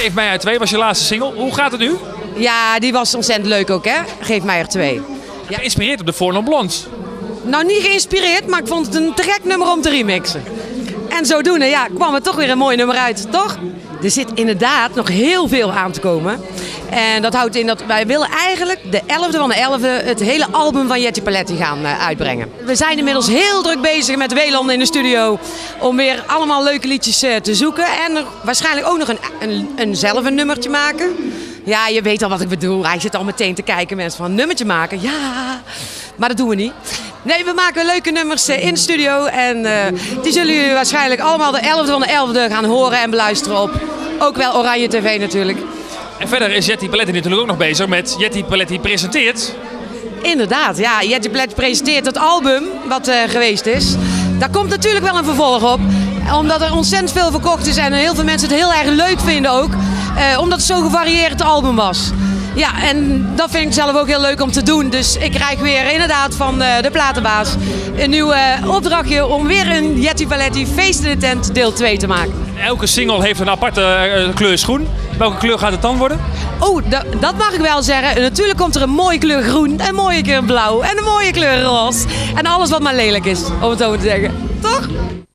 Geef mij uit 2 was je laatste single. Hoe gaat het nu? Ja, die was ontzettend leuk ook, hè? Geef mij er 2. Ja. Geïnspireerd op de Four Non Blondes. Nou, niet geïnspireerd, maar ik vond het een te gek nummer om te remixen. En zodoende, ja, kwam er toch weer een mooi nummer uit, toch? Er zit inderdaad nog heel veel aan te komen. En dat houdt in dat wij willen eigenlijk de 11e van de 11e het hele album van Jetty Paletti gaan uitbrengen. We zijn inmiddels heel druk bezig met Weland in de studio om weer allemaal leuke liedjes te zoeken. En er waarschijnlijk ook nog zelf een nummertje maken. Ja, je weet al wat ik bedoel. Hij zit al meteen te kijken, mensen, van een nummertje maken. Ja, maar dat doen we niet. Nee, we maken leuke nummers in de studio. En die zullen jullie waarschijnlijk allemaal de 11e van de 11e gaan horen en beluisteren op. Ook wel Oranje TV natuurlijk. En verder is Jetty Paletti natuurlijk ook nog bezig met Jetty Paletti presenteert. Inderdaad, ja. Jetty Paletti presenteert het album wat geweest is. Daar komt natuurlijk wel een vervolg op. Omdat er ontzettend veel verkocht is en heel veel mensen het heel erg leuk vinden ook. Omdat het zo'n gevarieerd album was. Ja, en dat vind ik zelf ook heel leuk om te doen. Dus ik krijg weer inderdaad van de platenbaas een nieuw opdrachtje om weer een Jetty Paletti Feest in de Tent deel 2 te maken. Elke single heeft een aparte kleur schoen. Welke kleur gaat het dan worden? Oh, dat mag ik wel zeggen. Natuurlijk komt er een mooie kleur groen, een mooie kleur blauw en een mooie kleur roze. En alles wat maar lelijk is, om het zo te zeggen. Toch?